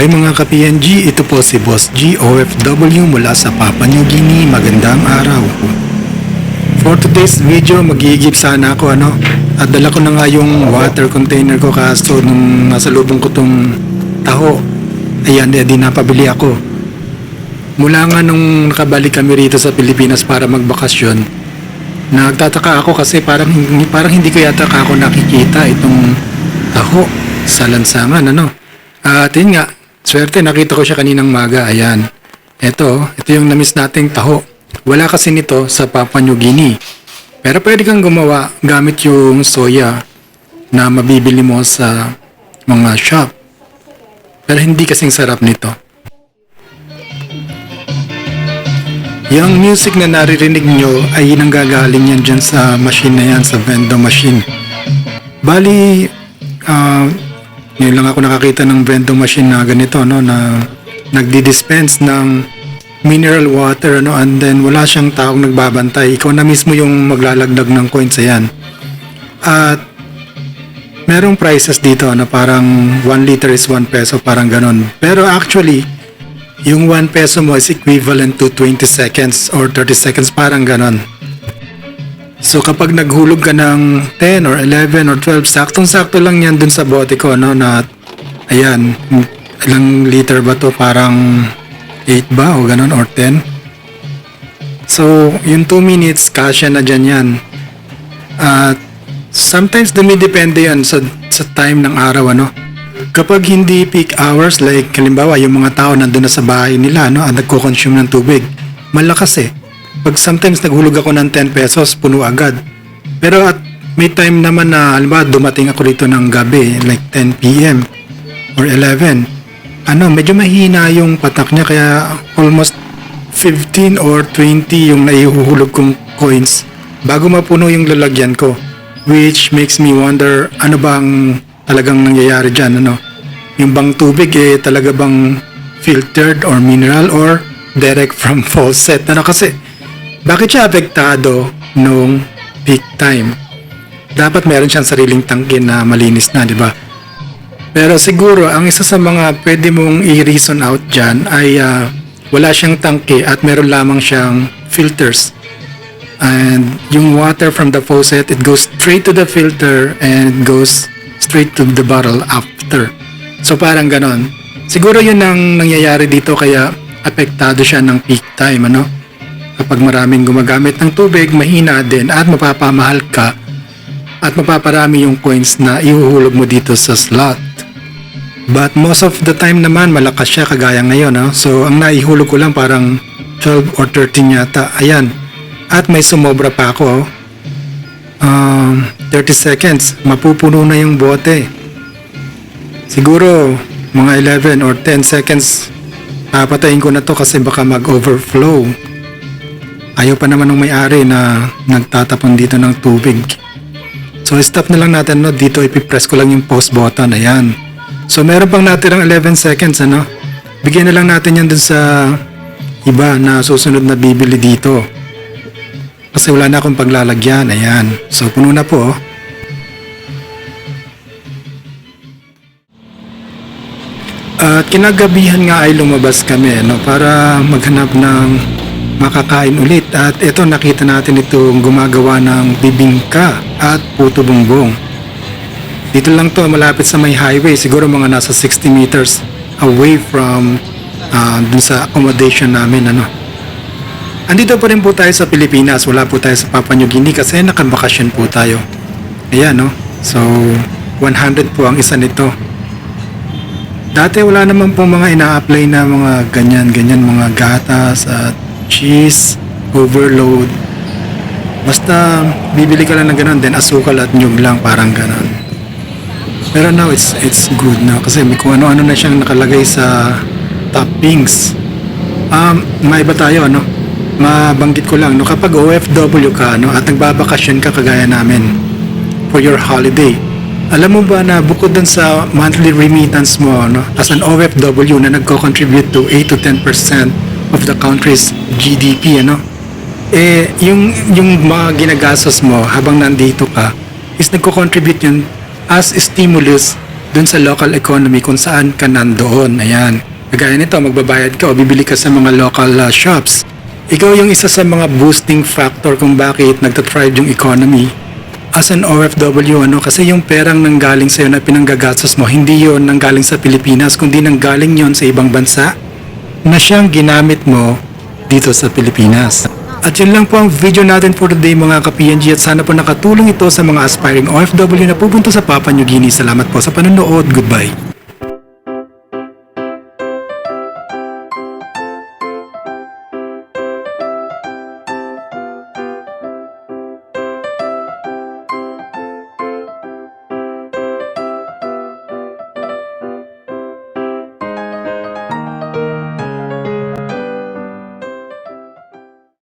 Hi mga ka-PNG, ito po si Boss G, OFW mula sa Papua New Guinea. Magandang araw. For today's video, mag-iigib sana ako at dala ko na nga yung water container ko kaso nung nasa lubong ko tong taho. Ayan, di napabili ako. Mula nga nung nakabalik kami rito sa Pilipinas para magbakasyon, nagtataka ako kasi parang hindi ko yata ako nakikita itong taho sa lansangan At yun nga, swerte nakita ko siya kaninang maga. Ayan. Ito yung na-miss nating taho. Wala kasi nito sa Papua New Guinea. Pero pwede kang gumawa gamit yung soya na mabibili mo sa mga shop. Pero hindi kasing sarap nito. Yung music na naririnig nyo ay nanggagaling yan dyan sa machine na yan, sa vending machine. Bali, ngayon lang ako nakakita ng vending machine na ganito, na nagdi-dispense ng mineral water, and then wala siyang taong nagbabantay. Ikaw na mismo yung maglalagdag ng coins, ayan. At merong prices dito na parang 1 liter is 1 peso, parang ganon. Pero actually, yung 1 peso mo is equivalent to 20 seconds or 30 seconds, parang ganon. So kapag naghulog ka ng 10 or 11 or 12, saktong-sakto lang yan dun sa bote ko, na ayan, ilang liter ba to, parang 8 ba o ganon or 10. So yung 2 minutes, kasya na dyan yan. At sometimes dumidepende yan sa time ng araw, Kapag hindi peak hours, like halimbawa yung mga tao nandun na sa bahay nila, at nagko-consume ng tubig, malakas eh. Pag sometimes naghulog ako ng 10 pesos, puno agad. Pero at may time naman na halimbawa dumating ako rito ng gabi, like 10 PM or 11, medyo mahina yung patak niya, kaya almost 15 or 20 yung naihuhulog kong coins bago mapuno yung lalagyan ko, which makes me wonder ano bang talagang nangyayari dyan, yung bang tubig talaga bang filtered or mineral or direct from faucet, kasi bakit siya apektado nung peak time? Dapat meron siyang sariling tangke na malinis na, di ba? Pero siguro ang isa sa mga pwede mong i-reason out dyan ay wala siyang tangke at meron lamang siyang filters. And yung water from the faucet, it goes straight to the filter and it goes straight to the bottle after. So parang ganon. Siguro yun ang nangyayari dito, kaya apektado siya ng peak time, Kapag maraming gumagamit ng tubig, mahina din at mapapamahal ka at mapaparami yung coins na ihuhulog mo dito sa slot. But most of the time naman, malakas siya kagaya ngayon, So ang naihulog ko lang parang 12 or 13 yata. Ayan. At may sumobra pa ako, 30 seconds, mapupuno na yung bote. Siguro mga 11 or 10 seconds, papatayin ko na to kasi baka mag-overflow. Ayaw pa naman ng may-ari na nagtatapon dito ng tubig. So stop na lang natin, dito ipipress ko lang yung pause button. Ayan. So meron pang natirang 11 seconds, Bigyan na lang natin yan dun sa iba na susunod na bibili dito. Kasi wala na akong paglalagyan. Ayan. So puno na po. At kinagabihan nga ay lumabas kami, para maghanap ng makakain ulit. At ito, nakita natin itong gumagawa ng bibingka at puto bumbong. Dito lang to, malapit sa may highway, siguro mga nasa 60 meters away from dun sa accommodation namin, Andito pa rin po tayo sa Pilipinas, wala po tayo sa Papua New Guinea kasi nakabakasyon po tayo. Ayan, So 100 po ang isa nito. Dati wala naman po mga ina-apply na mga ganyan mga gatas at cheese overload. Basta bibili ka lang ng ganon, then asukal at nyug lang, parang ganon. Pero now it's good na kasi may kung ano-ano na siyang nakalagay sa toppings. May iba tayo, mabanggit ko lang, kapag OFW ka, at nagbabakasyon ka kagaya namin for your holiday, alam mo ba na bukod dun sa monthly remittance mo, as an OFW na nagko-contribute to 8 to 10% of the country's GDP, yung mga ginagastos mo habang nandito ka is nagko-contribute yun as stimulus dun sa local economy kung saan ka nandoon. Ayan. Kagaya nito, magbabayad ka o bibili ka sa mga local shops. Ikaw yung isa sa mga boosting factor kung bakit nagtathrive yung economy. As an OFW, kasi yung perang nanggaling sa'yo na pinanggagastos mo, hindi yon nanggaling sa Pilipinas, kundi nanggaling yon sa ibang bansa na siyang ginamit mo dito sa Pilipinas. At yun lang po ang video natin for today mga ka-PNG, at sana po nakatulong ito sa mga aspiring OFW na pupunta sa Papua New Guinea. Salamat po sa panonood. Goodbye.